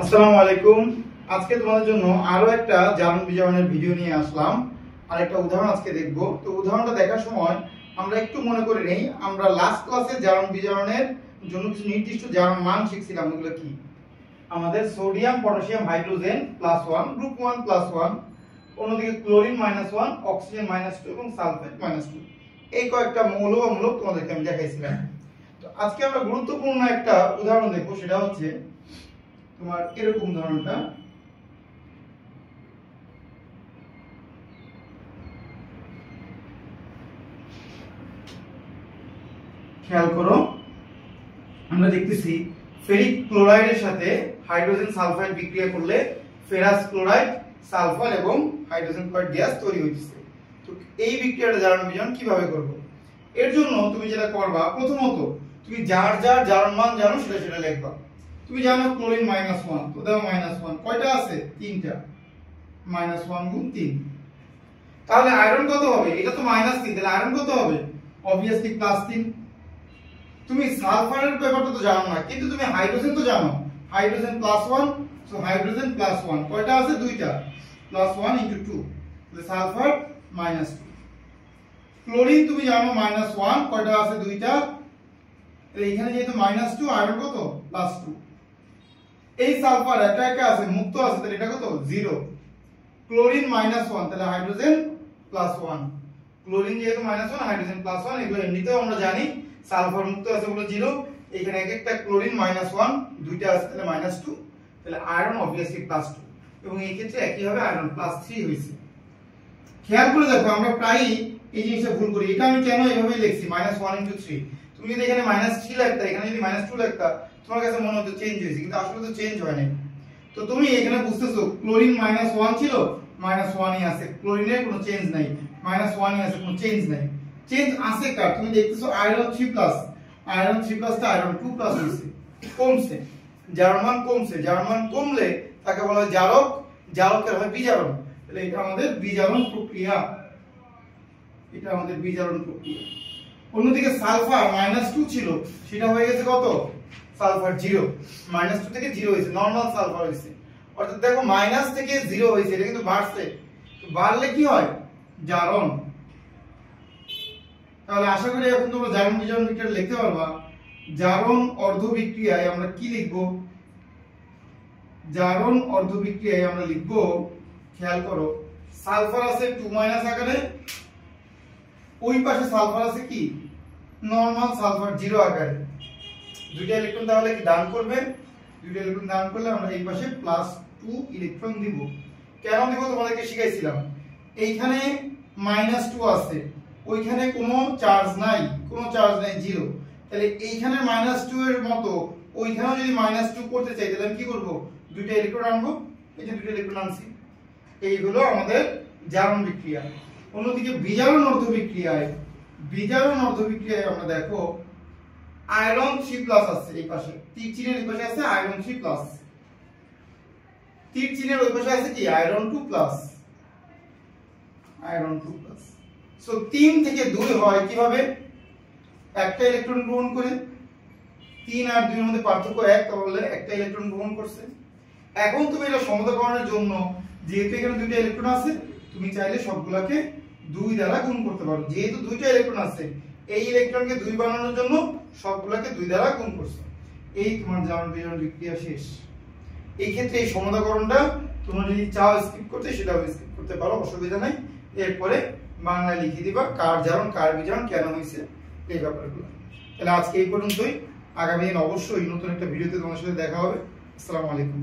আসসালামু আলাইকুম। আজকে তোমাদের জন্য আরো একটা জারণ বিজারণের ভিডিও নিয়ে আসলাম। আর একটা উদাহরণ আজকে দেখব। তো উদাহরণটা দেখার সময় আমরা একটু মনে করে নেই, আমরা লাস্ট ক্লাসে জারণ বিজারণের জন্য কিছু নির্দিষ্ট জারণ মান শিখছিলাম। এগুলো কি? আমাদের সোডিয়াম পটাশিয়াম হাইড্রোজেন +1, গ্রুপ 1 +1, অন্যদিকে ক্লোরিন -1, অক্সিজেন -2 এবং সালফাইড -2। এই কয়েকটা মৌল বা মূলক তোমাদেরকে আমি দেখাইছিলাম। তো আজকে আমরা গুরুত্বপূর্ণ একটা উদাহরণ দেখব, সেটা হচ্ছে তোমার এরকম ধরনটা। খেয়াল করো, আমরা দেখতেছি ফেরিক ক্লোরাইডের সাথে হাইড্রোজেন সালফাইড বিক্রিয়া করলে ফেরাস ক্লোরাইড, সালফার এবং হাইড্রোজেন ক্লোরাইড গ্যাস তৈরি হইতেছে। তো এই বিক্রিয়াটা জারণ বিজারণ কিভাবে করব? এর জন্য তুমি যেটা করবা, প্রথমত তুমি যার যার জারণ মান জানো সেটা লিখবা। তুমি জানো ক্লোরিন -1, তো দাও -1 কয়টা আছে? তিনটা। -1 গুণ 3। তাহলে আয়রন কত হবে? এটা তো -3, তাহলে আয়রন কত হবে? অবভিয়াসলি +3। তুমি সালফারের ব্যাপারটা তো জানো না, কিন্তু তুমি হাইড্রোজেন তো জানো। হাইড্রোজেন +1, সো হাইড্রোজেন +1 কয়টা আছে? দুইটা। +1 * 2, তাহলে সালফার -2। ক্লোরিন তুমি জানো -1 কয়টা আছে? দুইটা। তাহলে এখানে যেহেতু -2, আয়রন কত? +2। এই সালফার একা একা আছে, মুক্ত আছে, তাহলে এটা কত? 0। ক্লোরিন -1, তাহলে হাইড্রোজেন +1। ক্লোরিন যেহেতু -1, হাইড্রোজেন +1, এগুলো এমনিতেও আমরা জানি। সালফার মুক্ত আছে বলে 0। এখানে এক একটা ক্লোরিন -1, দুইটা আছে, তাহলে -2, তাহলে আয়রন অবভিয়াসলি +2। এবং এই ক্ষেত্রে একই হবে, আয়রন +3 হইছে। খেয়াল করে দেখো, আমরা প্রায়ই এই জিনিসটা ভুল করি। এটা আমি কেন এভাবে লিখছি -1 * 3? তুমি যদি এখানে -3 লিখতা, এখানে যদি -2 লিখতা, তোমার কাছে মনে হতো চেঞ্জ হয়েছে, কিন্তু আসলে তো চেঞ্জ হয় নাই। তো তুমি এখানে বুঝতেছো ক্লোরিন -1 ছিল, -1ই আছে, ক্লোরিনের কোনো চেঞ্জ নাই, -1ই আছে, কোনো চেঞ্জ নাই। চেঞ্জ আছে কার? তুমি দেখতেছো আয়রন 3+, আয়রন 3+ টা আয়রন 2+ হইছে, কমছে, জারণ মান কমছে। জারণ মান কমলে তাকে বলা হয় জারক, জারকের হয় বিজারণ। তাহলে এটা আমাদের বিজারণ প্রক্রিয়া, এটা আমাদের বিজারণ প্রক্রিয়া। অন্যদিকে সালফার -2 ছিল, সেটা হয়ে গেছে কত? সালফার 0। -2 থেকে 0 হয়েছে, নরমাল সালফার হয়েছে। অর্থাৎ দেখো মাইনাস থেকে 0 হয়েছে, এটা কিন্তু বাড়ছে। তো বাড়লে কি হয়? জারণ। তাহলে আশা করি এখন তোমরা জারণ বিজারণ বিক্রিয়া লিখতে পারবা। জারণ অর্ধ বিক্রিয়ায় আমরা কি লিখব? জারণ অর্ধ বিক্রিয়ায় আমরা লিখব, খেয়াল করো, সালফার আছে 2- আকারে, ওই পাশে সালফার আছে কি? নরমাল সালফার 0 আকারে। দুইটা ইলেকট্রন তাহলে কি দান করবে? দুইটা ইলেকট্রন দান করলে আমরা এই পাশে +2 ইলেকট্রন দিব। কেন দিব তোমাদেরকে শিখাইছিলাম। এইখানে -2 আছে, ওইখানে কোনো চার্জ নাই, 0। তাহলে এইখানে -2 এর মতো ওইখানেও যদি -2 করতে চাই, তাহলে আমি কি করব? দুইটা ইলেকট্রন আনবো। এই যে দুইটা ইলেকট্রন আনছি। এই হলো আমাদের জারণ বিক্রিয়া। অন্যদিকে বিজারণ অর্ধ বিক্রিয়ায়, আমরা দেখো আয়রন 3+ আছে এই পাশে, তীর চিহ্নের এই পাশে আছে আয়রন 3+, তীর চিহ্নের ওই পাশে আছে কি? Iron 2+, iron 2+। সো 3 থেকে 2 হয় কিভাবে? একটা ইলেকট্রন গ্রহণ করে। 3 আর 2 এর মধ্যে পার্থক্য 1, তাহলে একটা ইলেকট্রন গ্রহণ করছে। এখন তুমি এটা সমতাকরণের জন্য, যেহেতু এখানে দুইটা ইলেকট্রন আছে, তুমি চাইলে সবগুলোকে 2 দ্বারা গুণ করতে পারো। যেহেতু দুইটা ইলেকট্রন আছে, এই ইলেকট্রনকে 2 বানানোর জন্য সবগুলোকে 2 দ্বারা গুণ করছো। এই তোমার জারণ বিজারণ বিক্রিয়া শেষ। এই ক্ষেত্রে এই সমতাকরণটা তোমরা যদি চাও স্কিপ করতে, সেটাও স্কিপ করতে পারো, অসুবিধা নাই। এরপরে বাংলায় লিখে দিবা কার জারণ কার বিজারণ কেন হয়েছে, এই ব্যাপারগুলো। তাহলে আজকে এই পর্যন্তই। আগামী দিন অবশ্যই নতুন একটা ভিডিওতে তোমার সাথে দেখা হবে। আসসালামু আলাইকুম।